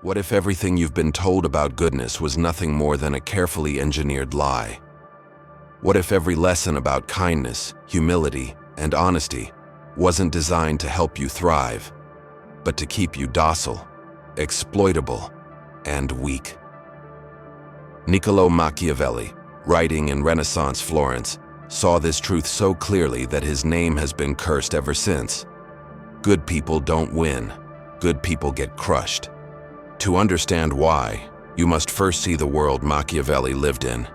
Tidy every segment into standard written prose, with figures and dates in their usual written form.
What if everything you've been told about goodness was nothing more than a carefully engineered lie? What if every lesson about kindness, humility, and honesty wasn't designed to help you thrive, but to keep you docile, exploitable, and weak? Niccolò Machiavelli, writing in Renaissance Florence, saw this truth so clearly that his name has been cursed ever since. Good people don't win. Good people get crushed. To understand why, you must first see the world Machiavelli lived in.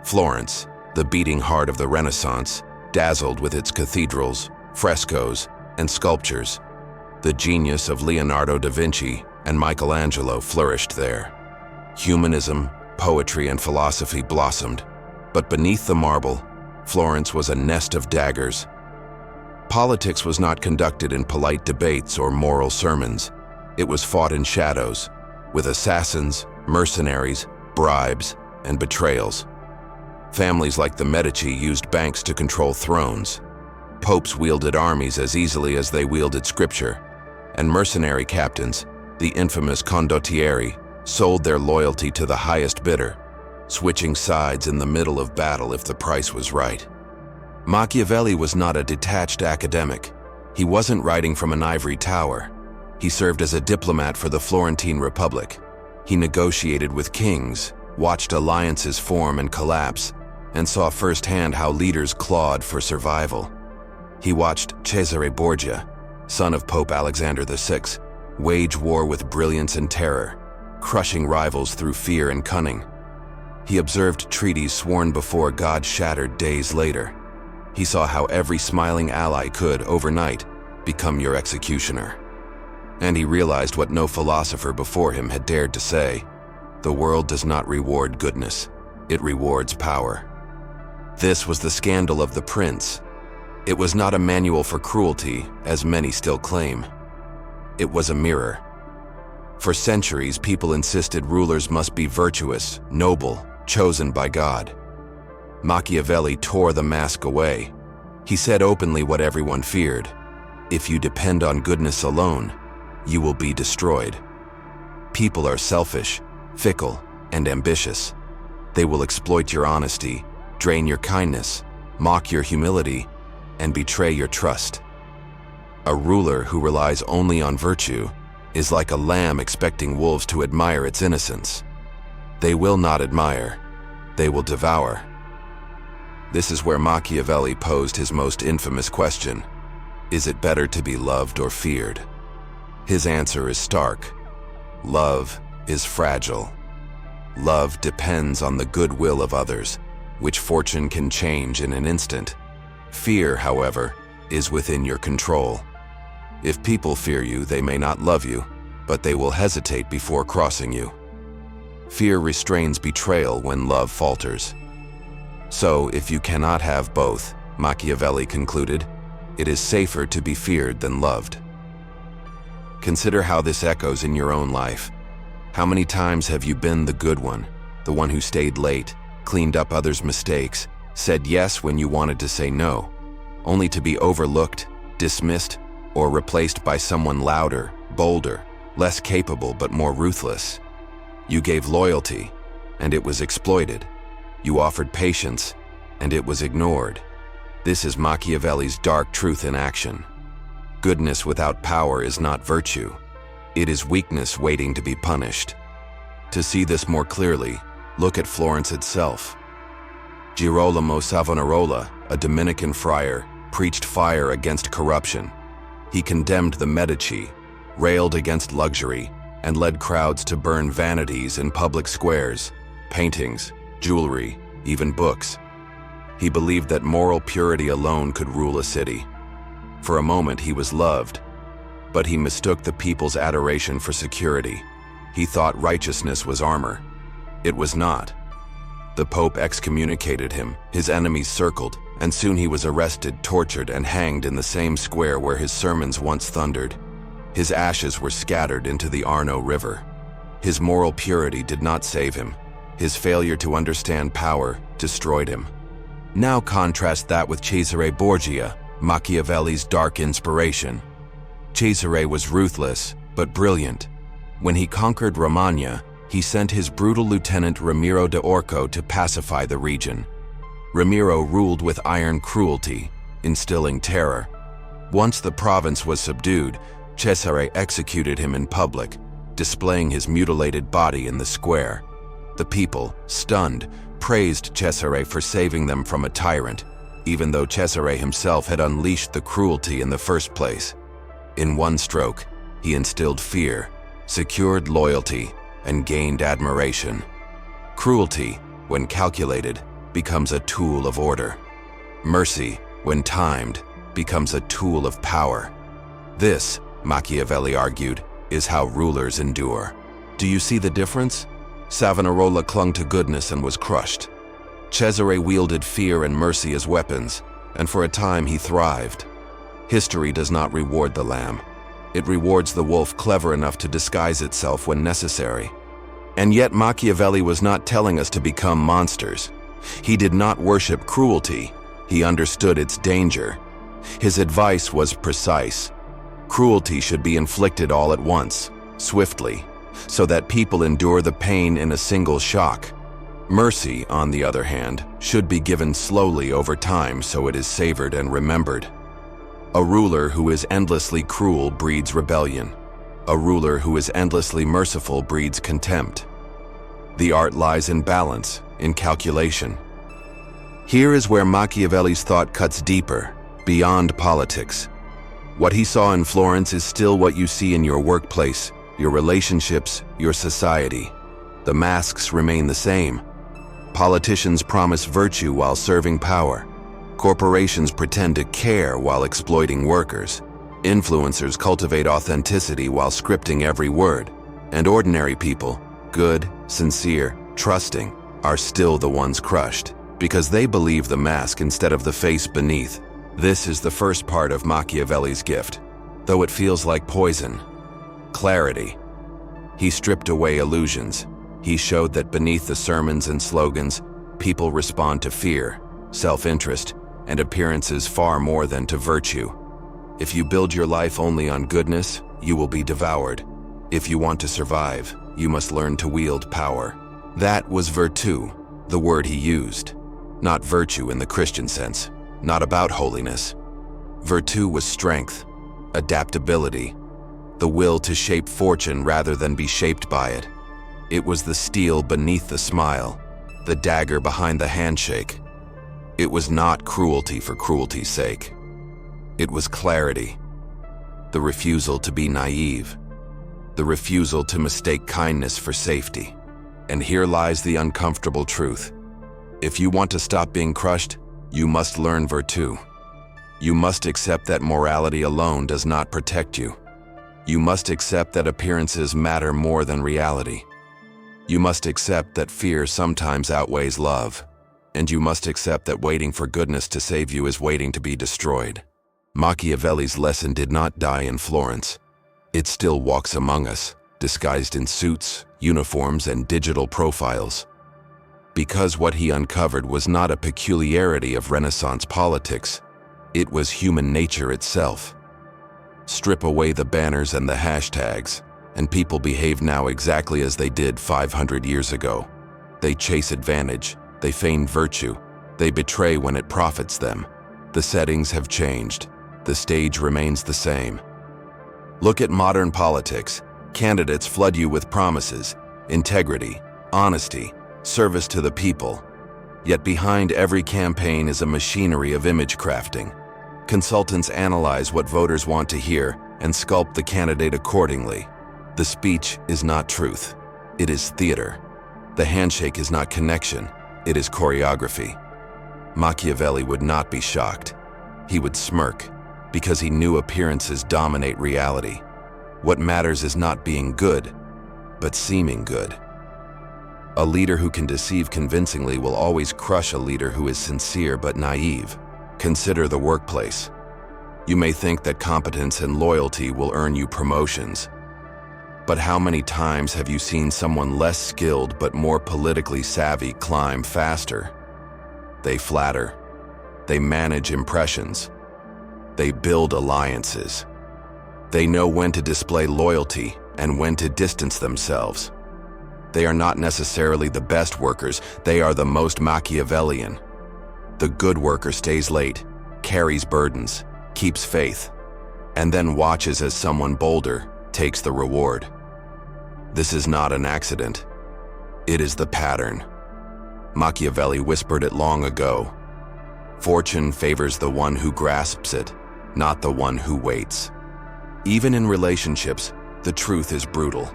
Florence, the beating heart of the Renaissance, dazzled with its cathedrals, frescoes, and sculptures. The genius of Leonardo da Vinci and Michelangelo flourished there. Humanism, poetry, and philosophy blossomed, but beneath the marble, Florence was a nest of daggers. Politics was not conducted in polite debates or moral sermons. It was fought in shadows, with assassins, mercenaries, bribes, and betrayals. Families like the Medici used banks to control thrones. Popes wielded armies as easily as they wielded scripture, and mercenary captains, the infamous condottieri, sold their loyalty to the highest bidder, switching sides in the middle of battle if the price was right. Machiavelli was not a detached academic. He wasn't writing from an ivory tower. He served as a diplomat for the Florentine Republic. He negotiated with kings, watched alliances form and collapse, and saw firsthand how leaders clawed for survival. He watched Cesare Borgia, son of Pope Alexander VI, wage war with brilliance and terror, crushing rivals through fear and cunning. He observed treaties sworn before God shattered days later. He saw how every smiling ally could, overnight, become your executioner. And he realized what no philosopher before him had dared to say: the world does not reward goodness, it rewards power. This was the scandal of the prince. It was not a manual for cruelty, as many still claim. It was a mirror. For centuries, people insisted rulers must be virtuous, noble, chosen by God. Machiavelli tore the mask away. He said openly what everyone feared: if you depend on goodness alone, you will be destroyed. People are selfish, fickle, and ambitious. They will exploit your honesty, drain your kindness, mock your humility, and betray your trust. A ruler who relies only on virtue is like a lamb expecting wolves to admire its innocence. They will not admire, they will devour. This is where Machiavelli posed his most infamous question: is it better to be loved or feared? His answer is stark. Love is fragile. Love depends on the goodwill of others, which fortune can change in an instant. Fear, however, is within your control. If people fear you, they may not love you, but they will hesitate before crossing you. Fear restrains betrayal when love falters. So, if you cannot have both, Machiavelli concluded, it is safer to be feared than loved. Consider how this echoes in your own life. How many times have you been the good one, the one who stayed late, cleaned up others' mistakes, said yes when you wanted to say no, only to be overlooked, dismissed, or replaced by someone louder, bolder, less capable but more ruthless? You gave loyalty, and it was exploited. You offered patience, and it was ignored. This is Machiavelli's dark truth in action. Goodness without power is not virtue. It is weakness waiting to be punished. To see this more clearly, look at Florence itself. Girolamo Savonarola, a Dominican friar, preached fire against corruption. He condemned the Medici, railed against luxury, and led crowds to burn vanities in public squares, paintings, jewelry, even books. He believed that moral purity alone could rule a city. For a moment he was loved, but he mistook the people's adoration for security. He thought righteousness was armor. It was not. The Pope excommunicated him, his enemies circled, and soon he was arrested, tortured, and hanged in the same square where his sermons once thundered. His ashes were scattered into the Arno River. His moral purity did not save him. His failure to understand power destroyed him. Now contrast that with Cesare Borgia, Machiavelli's dark inspiration. Cesare was ruthless, but brilliant. When he conquered Romagna, he sent his brutal lieutenant Ramiro de Orco to pacify the region. Ramiro ruled with iron cruelty, instilling terror. Once the province was subdued, Cesare executed him in public, displaying his mutilated body in the square. The people, stunned, praised Cesare for saving them from a tyrant, even though Cesare himself had unleashed the cruelty in the first place. In one stroke, he instilled fear, secured loyalty, and gained admiration. Cruelty, when calculated, becomes a tool of order. Mercy, when timed, becomes a tool of power. This, Machiavelli argued, is how rulers endure. Do you see the difference? Savonarola clung to goodness and was crushed. Cesare wielded fear and mercy as weapons, and for a time he thrived. History does not reward the lamb. It rewards the wolf clever enough to disguise itself when necessary. And yet Machiavelli was not telling us to become monsters. He did not worship cruelty. He understood its danger. His advice was precise. Cruelty should be inflicted all at once, swiftly, so that people endure the pain in a single shock. Mercy, on the other hand, should be given slowly over time so it is savored and remembered. A ruler who is endlessly cruel breeds rebellion. A ruler who is endlessly merciful breeds contempt. The art lies in balance, in calculation. Here is where Machiavelli's thought cuts deeper, beyond politics. What he saw in Florence is still what you see in your workplace, your relationships, your society. The masks remain the same. Politicians promise virtue while serving power. Corporations pretend to care while exploiting workers. Influencers cultivate authenticity while scripting every word. And ordinary people, good, sincere, trusting, are still the ones crushed, because they believe the mask instead of the face beneath. This is the first part of Machiavelli's gift, though it feels like poison. Clarity. He stripped away illusions. He showed that beneath the sermons and slogans, people respond to fear, self-interest, and appearances far more than to virtue. If you build your life only on goodness, you will be devoured. If you want to survive, you must learn to wield power. That was virtù, the word he used. Not virtue in the Christian sense, not about holiness. Virtù was strength, adaptability, the will to shape fortune rather than be shaped by it. It was the steel beneath the smile, the dagger behind the handshake. It was not cruelty for cruelty's sake. It was clarity, the refusal to be naive, the refusal to mistake kindness for safety. And here lies the uncomfortable truth. If you want to stop being crushed, you must learn virtù. You must accept that morality alone does not protect you. You must accept that appearances matter more than reality. You must accept that fear sometimes outweighs love. And you must accept that waiting for goodness to save you is waiting to be destroyed. Machiavelli's lesson did not die in Florence. It still walks among us, disguised in suits, uniforms, and digital profiles. Because what he uncovered was not a peculiarity of Renaissance politics, it was human nature itself. Strip away the banners and the hashtags, and people behave now exactly as they did 500 years ago. They chase advantage, they feign virtue, they betray when it profits them. The settings have changed, the stage remains the same. Look at modern politics. Candidates flood you with promises, integrity, honesty, service to the people. Yet behind every campaign is a machinery of image crafting. Consultants analyze what voters want to hear and sculpt the candidate accordingly. The speech is not truth, it is theater. The handshake is not connection, it is choreography. Machiavelli would not be shocked. He would smirk, because he knew appearances dominate reality. What matters is not being good, but seeming good. A leader who can deceive convincingly will always crush a leader who is sincere but naive. Consider the workplace. You may think that competence and loyalty will earn you promotions. But how many times have you seen someone less skilled but more politically savvy climb faster? They flatter. They manage impressions. They build alliances. They know when to display loyalty and when to distance themselves. They are not necessarily the best workers, they are the most Machiavellian. The good worker stays late, carries burdens, keeps faith, and then watches as someone bolder takes the reward. This is not an accident. It is the pattern. Machiavelli whispered it long ago. Fortune favors the one who grasps it, not the one who waits. Even in relationships, the truth is brutal.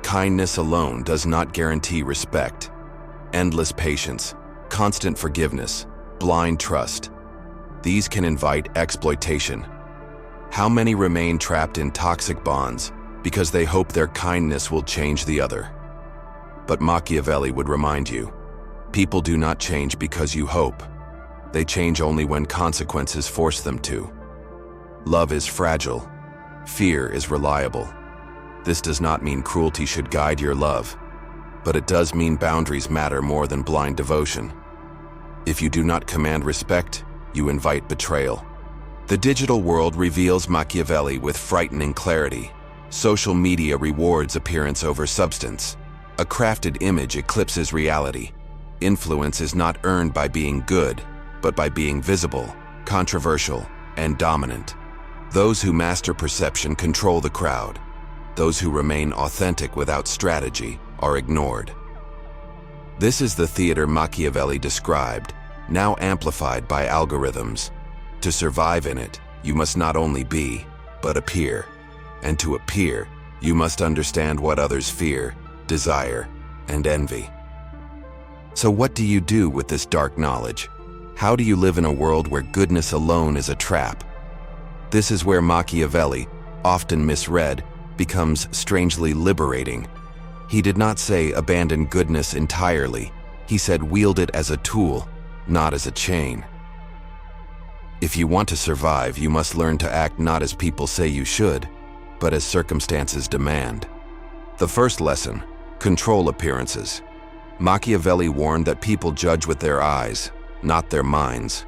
Kindness alone does not guarantee respect. Endless patience, constant forgiveness, blind trust. These can invite exploitation. How many remain trapped in toxic bonds because they hope their kindness will change the other? But Machiavelli would remind you, people do not change because you hope. They change only when consequences force them to. Love is fragile. Fear is reliable. This does not mean cruelty should guide your love, but it does mean boundaries matter more than blind devotion. If you do not command respect, you invite betrayal. The digital world reveals Machiavelli with frightening clarity. Social media rewards appearance over substance. A crafted image eclipses reality. Influence is not earned by being good, but by being visible, controversial, and dominant. Those who master perception control the crowd. Those who remain authentic without strategy are ignored. This is the theater Machiavelli described, now amplified by algorithms. To survive in it, you must not only be, but appear. And to appear, you must understand what others fear, desire, and envy. So what do you do with this dark knowledge? How do you live in a world where goodness alone is a trap? This is where Machiavelli, often misread, becomes strangely liberating. He did not say abandon goodness entirely. He said wield it as a tool, not as a chain. If you want to survive, you must learn to act not as people say you should, but as circumstances demand. The first lesson, control appearances. Machiavelli warned that people judge with their eyes, not their minds.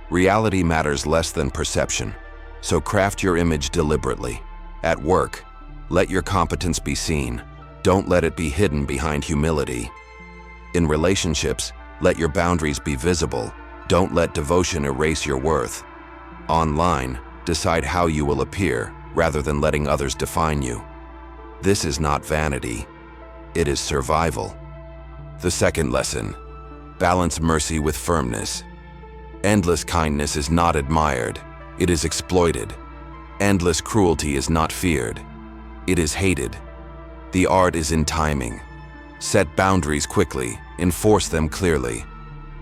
Reality matters less than perception, so craft your image deliberately. At work, let your competence be seen. Don't let it be hidden behind humility. In relationships, let your boundaries be visible. Don't let devotion erase your worth. Online, decide how you will appear, rather than letting others define you. This is not vanity. It is survival. The second lesson, balance mercy with firmness. Endless kindness is not admired. It is exploited. Endless cruelty is not feared. It is hated. The art is in timing. Set boundaries quickly, enforce them clearly.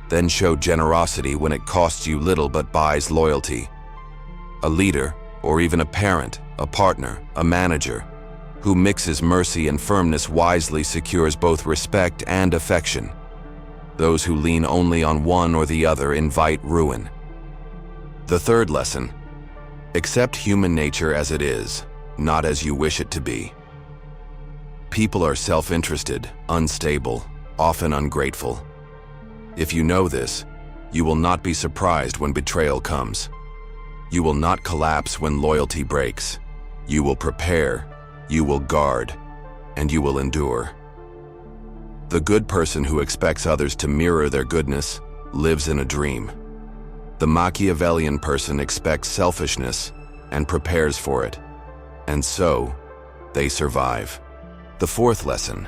Then show generosity when it costs you little but buys loyalty. A leader, or even a parent, a partner, a manager, who mixes mercy and firmness wisely secures both respect and affection. Those who lean only on one or the other invite ruin. The third lesson, accept human nature as it is, not as you wish it to be. People are self-interested, unstable, often ungrateful. If you know this, you will not be surprised when betrayal comes. You will not collapse when loyalty breaks. You will prepare, you will guard, and you will endure. The good person who expects others to mirror their goodness lives in a dream. The Machiavellian person expects selfishness and prepares for it, and so they survive. The fourth lesson,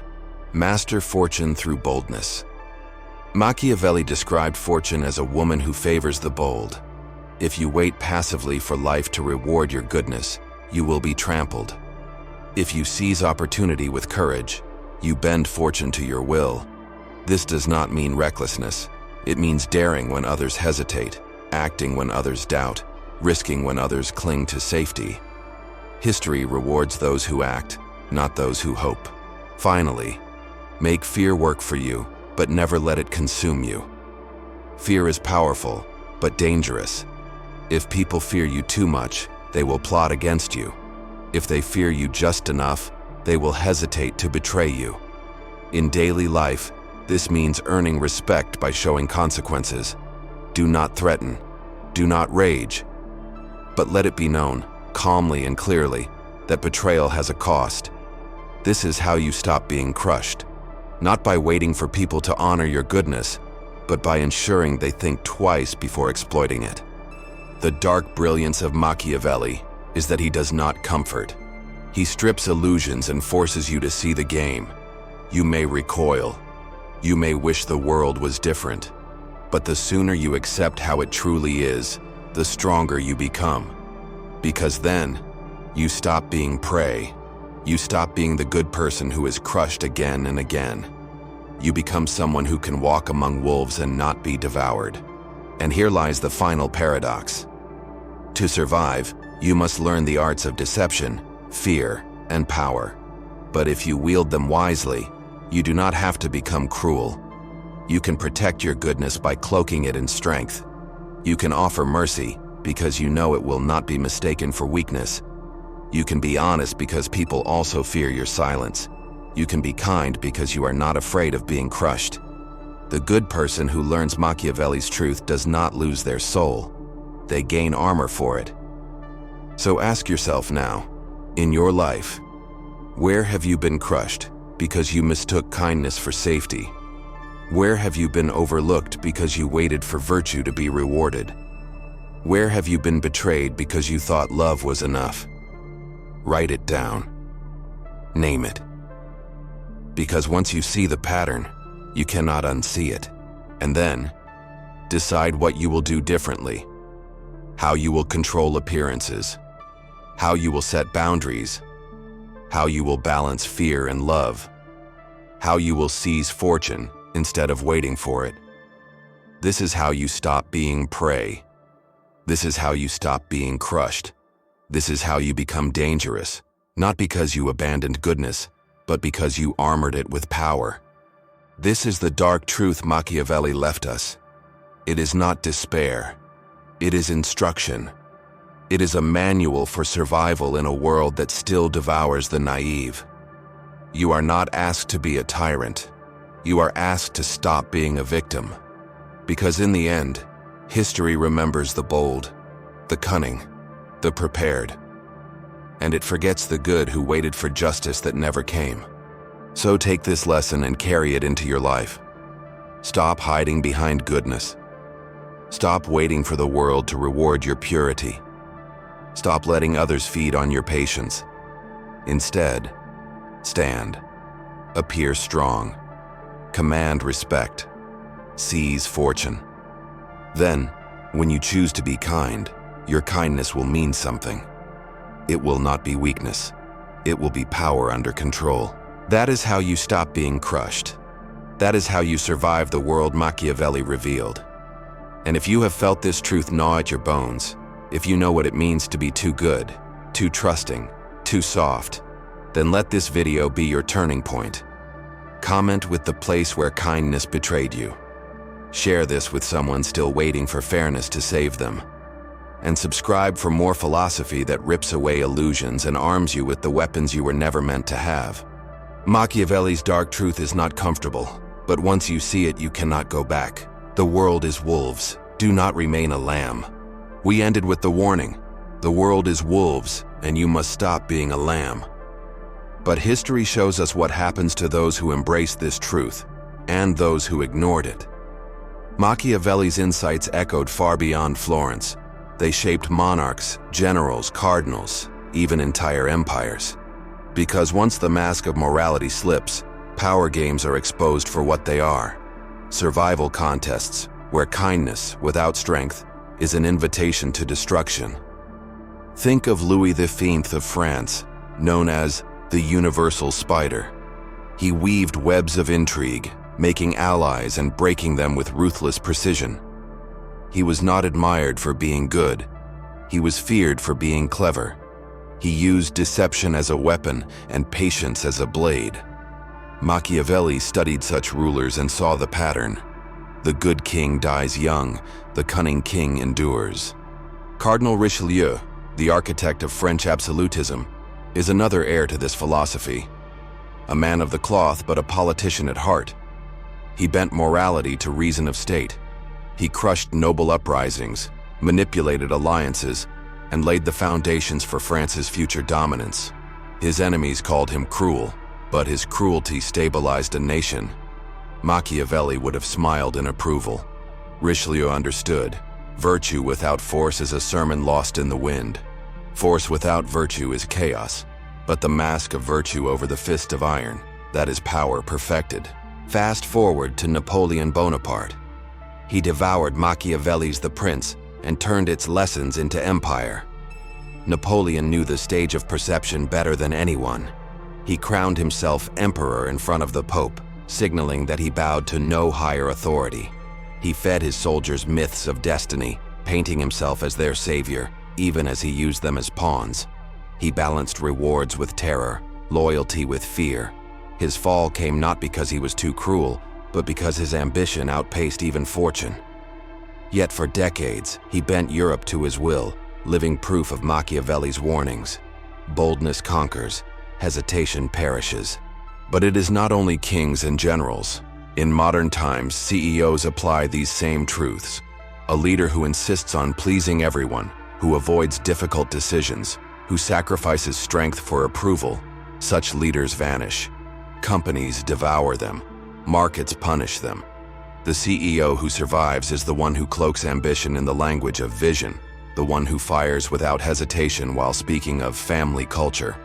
master fortune through boldness. Machiavelli described fortune as a woman who favors the bold. If you wait passively for life to reward your goodness, you will be trampled. If you seize opportunity with courage, you bend fortune to your will. This does not mean recklessness. It means daring when others hesitate, acting when others doubt, risking when others cling to safety. History rewards those who act, not those who hope. Finally, make fear work for you, but never let it consume you. Fear is powerful, but dangerous. If people fear you too much, they will plot against you. If they fear you just enough, they will hesitate to betray you. In daily life, this means earning respect by showing consequences. Do not threaten. Do not rage. But let it be known, calmly and clearly, that betrayal has a cost. This is how you stop being crushed, not by waiting for people to honor your goodness, but by ensuring they think twice before exploiting it. The dark brilliance of Machiavelli is that he does not comfort. He strips illusions and forces you to see the game. You may recoil. You may wish the world was different. But the sooner you accept how it truly is, the stronger you become. Because then, you stop being prey. You stop being the good person who is crushed again and again. You become someone who can walk among wolves and not be devoured. And here lies the final paradox. To survive, you must learn the arts of deception, fear, and power. But if you wield them wisely, you do not have to become cruel. You can protect your goodness by cloaking it in strength. You can offer mercy because you know it will not be mistaken for weakness. You can be honest because people also fear your silence. You can be kind because you are not afraid of being crushed. The good person who learns Machiavelli's truth does not lose their soul. They gain armor for it. So ask yourself now, in your life, where have you been crushed because you mistook kindness for safety? Where have you been overlooked because you waited for virtue to be rewarded? Where have you been betrayed because you thought love was enough? Write it down. Name it. Because once you see the pattern, you cannot unsee it. And then, decide what you will do differently. How you will control appearances. How you will set boundaries. How you will balance fear and love. How you will seize fortune instead of waiting for it. This is how you stop being prey. This is how you stop being crushed. This is how you become dangerous, not because you abandoned goodness, but because you armored it with power. This is the dark truth Machiavelli left us. It is not despair. It is instruction. It is a manual for survival in a world that still devours the naive. You are not asked to be a tyrant. You are asked to stop being a victim. Because in the end, history remembers the bold, the cunning, the prepared. And it forgets the good who waited for justice that never came. So take this lesson and carry it into your life. Stop hiding behind goodness. Stop waiting for the world to reward your purity. Stop letting others feed on your patience. Instead, stand. Appear strong. Command respect. Seize fortune. Then, when you choose to be kind, your kindness will mean something. It will not be weakness. It will be power under control. That is how you stop being crushed. That is how you survive the world Machiavelli revealed. And if you have felt this truth gnaw at your bones, if you know what it means to be too good, too trusting, too soft, then let this video be your turning point. Comment with the place where kindness betrayed you. Share this with someone still waiting for fairness to save them. And subscribe for more philosophy that rips away illusions and arms you with the weapons you were never meant to have. Machiavelli's dark truth is not comfortable, but once you see it, you cannot go back. The world is wolves. Do not remain a lamb. We ended with the warning. The world is wolves, and you must stop being a lamb. But history shows us what happens to those who embrace this truth, and those who ignored it. Machiavelli's insights echoed far beyond Florence. They shaped monarchs, generals, cardinals, even entire empires. Because once the mask of morality slips, power games are exposed for what they are. Survival contests, where kindness, without strength, is an invitation to destruction. Think of Louis XV of France, known as the Universal Spider. He weaved webs of intrigue, making allies and breaking them with ruthless precision. He was not admired for being good. He was feared for being clever. He used deception as a weapon and patience as a blade. Machiavelli studied such rulers and saw the pattern. The good king dies young, the cunning king endures. Cardinal Richelieu, the architect of French absolutism, is another heir to this philosophy. A man of the cloth, but a politician at heart. He bent morality to reason of state. He crushed noble uprisings, manipulated alliances, and laid the foundations for France's future dominance. His enemies called him cruel, but his cruelty stabilized a nation. Machiavelli would have smiled in approval. Richelieu understood. Virtue without force is a sermon lost in the wind. Force without virtue is chaos, but the mask of virtue over the fist of iron, that is power perfected. Fast forward to Napoleon Bonaparte. He devoured Machiavelli's The Prince and turned its lessons into empire. Napoleon knew the stage of perception better than anyone. He crowned himself emperor in front of the Pope, signaling that he bowed to no higher authority. He fed his soldiers myths of destiny, painting himself as their savior, even as he used them as pawns. He balanced rewards with terror, loyalty with fear. His fall came not because he was too cruel, but because his ambition outpaced even fortune. Yet for decades, he bent Europe to his will, living proof of Machiavelli's warnings. Boldness conquers, hesitation perishes. But it is not only kings and generals. In modern times, CEOs apply these same truths. A leader who insists on pleasing everyone, who avoids difficult decisions, who sacrifices strength for approval, such leaders vanish. Companies devour them. Markets punish them. The CEO who survives is the one who cloaks ambition in the language of vision, the one who fires without hesitation while speaking of family culture.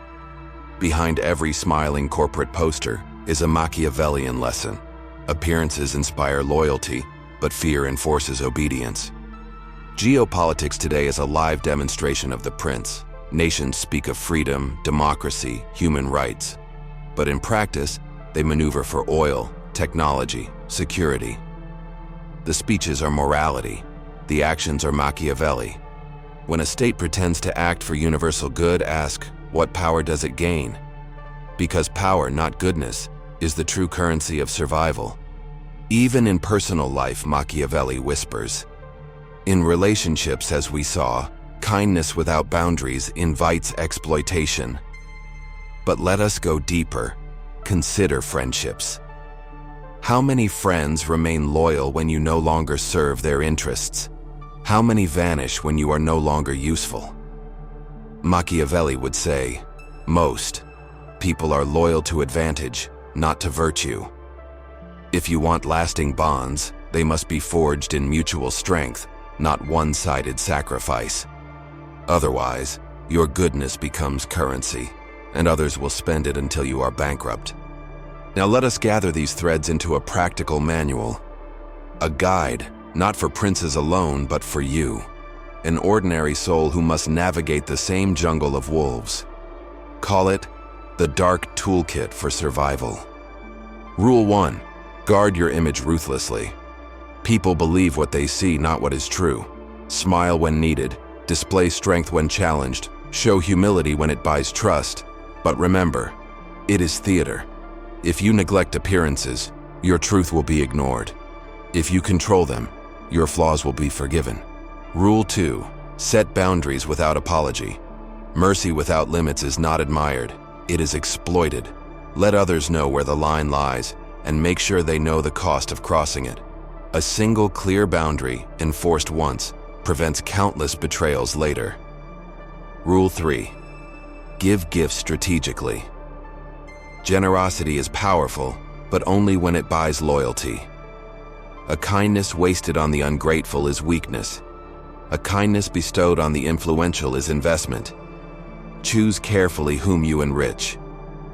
Behind every smiling corporate poster is a Machiavellian lesson. Appearances inspire loyalty, but fear enforces obedience. Geopolitics today is a live demonstration of The Prince. Nations speak of freedom, democracy, human rights. But in practice, they maneuver for oil, technology, security. The speeches are morality. The actions are Machiavelli. When a state pretends to act for universal good, ask, what power does it gain? Because power, not goodness, is the true currency of survival. Even in personal life, Machiavelli whispers. In relationships, as we saw, kindness without boundaries invites exploitation. But let us go deeper. Consider friendships. How many friends remain loyal when you no longer serve their interests? How many vanish when you are no longer useful? Machiavelli would say, most. People are loyal to advantage, not to virtue. If you want lasting bonds, they must be forged in mutual strength, not one-sided sacrifice. Otherwise, your goodness becomes currency, and others will spend it until you are bankrupt. Now let us gather these threads into a practical manual. A guide, not for princes alone, but for you. An ordinary soul who must navigate the same jungle of wolves. Call it the Dark Toolkit for survival. Rule 1. Guard your image ruthlessly. People believe what they see, not what is true. Smile when needed, display strength when challenged, show humility when it buys trust. But remember, it is theater. If you neglect appearances, your truth will be ignored. If you control them, your flaws will be forgiven. Rule 2. Set boundaries without apology. Mercy without limits is not admired. It is exploited. Let others know where the line lies, and make sure they know the cost of crossing it. A single clear boundary, enforced once, prevents countless betrayals later. Rule 3. Give gifts strategically. Generosity is powerful, but only when it buys loyalty. A kindness wasted on the ungrateful is weakness. A kindness bestowed on the influential is investment. Choose carefully whom you enrich.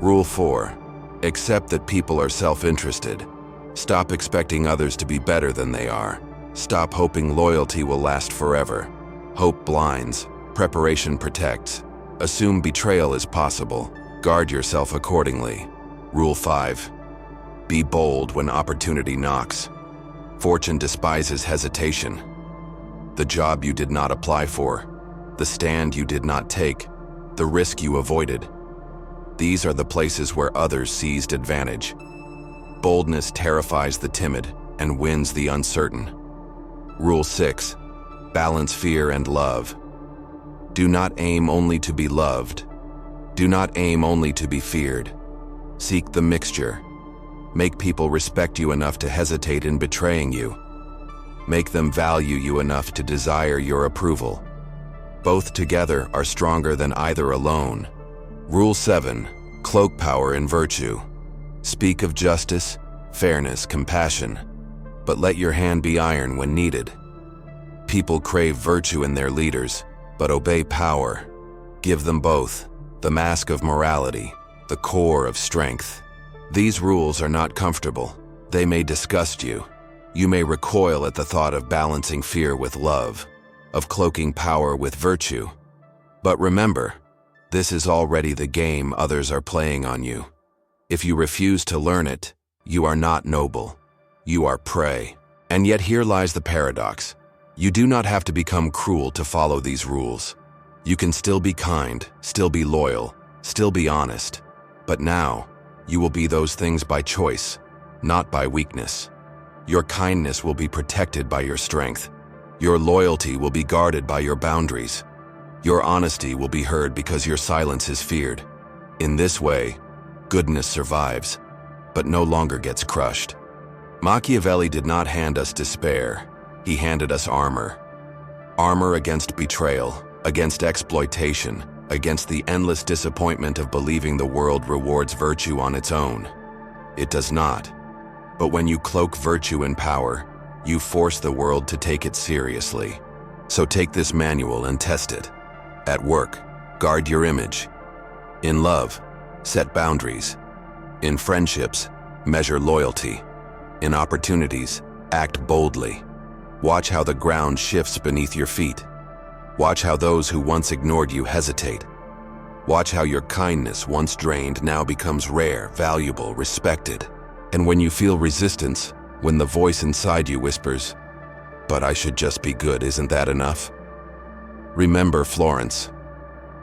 Rule 4. Accept that people are self-interested. Stop expecting others to be better than they are. Stop hoping loyalty will last forever. Hope blinds. Preparation protects. Assume betrayal is possible. Guard yourself accordingly. Rule 5. Be bold when opportunity knocks. Fortune despises hesitation. The job you did not apply for, the stand you did not take, the risk you avoided. These are the places where others seized advantage. Boldness terrifies the timid and wins the uncertain. Rule 6. Balance fear and love. Do not aim only to be loved. Do not aim only to be feared. Seek the mixture. Make people respect you enough to hesitate in betraying you. Make them value you enough to desire your approval. Both together are stronger than either alone. Rule 7. Cloak power in virtue. Speak of justice, fairness, compassion, but let your hand be iron when needed. People crave virtue in their leaders, but obey power. Give them both, the mask of morality, the core of strength. These rules are not comfortable. They may disgust you. You may recoil at the thought of balancing fear with love, of cloaking power with virtue. But remember, this is already the game others are playing on you. If you refuse to learn it, you are not noble. You are prey. And yet here lies the paradox. You do not have to become cruel to follow these rules. You can still be kind, still be loyal, still be honest. But now, you will be those things by choice, not by weakness. Your kindness will be protected by your strength. Your loyalty will be guarded by your boundaries. Your honesty will be heard because your silence is feared. In this way, goodness survives, but no longer gets crushed. Machiavelli did not hand us despair. He handed us armor. Armor against betrayal, against exploitation, against the endless disappointment of believing the world rewards virtue on its own. It does not. But when you cloak virtue in power, you force the world to take it seriously. So take this manual and test it. At work, guard your image. In love, set boundaries. In friendships, measure loyalty. In opportunities, act boldly. Watch how the ground shifts beneath your feet. Watch how those who once ignored you hesitate. Watch how your kindness, once drained, now becomes rare, valuable, respected. And when you feel resistance, when the voice inside you whispers, "But I should just be good, isn't that enough?" Remember Florence.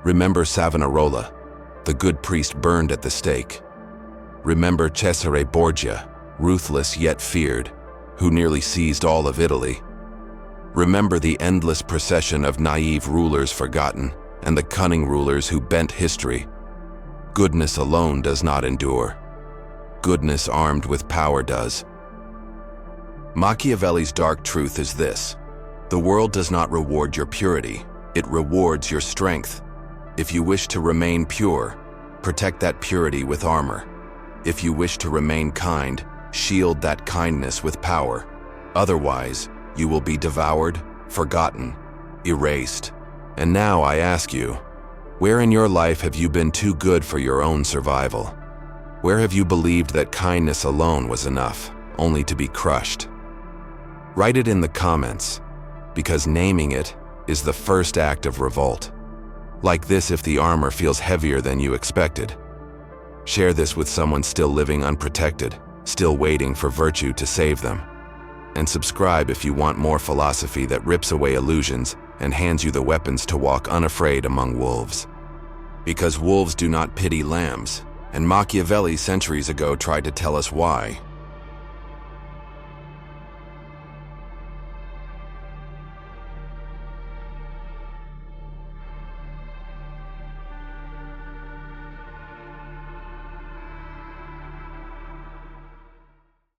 Remember Savonarola, the good priest burned at the stake. Remember Cesare Borgia, ruthless yet feared, who nearly seized all of Italy. Remember the endless procession of naive rulers forgotten, and the cunning rulers who bent history. Goodness alone does not endure. Goodness armed with power does. Machiavelli's dark truth is this: the world does not reward your purity, it rewards your strength. If you wish to remain pure, protect that purity with armor. If you wish to remain kind, shield that kindness with power. Otherwise, you will be devoured, forgotten, erased. And now I ask you, where in your life have you been too good for your own survival? Where have you believed that kindness alone was enough, only to be crushed? Write it in the comments, because naming it is the first act of revolt. Like this if the armor feels heavier than you expected. Share this with someone still living unprotected, still waiting for virtue to save them. And subscribe if you want more philosophy that rips away illusions and hands you the weapons to walk unafraid among wolves. Because wolves do not pity lambs, and Machiavelli centuries ago tried to tell us why.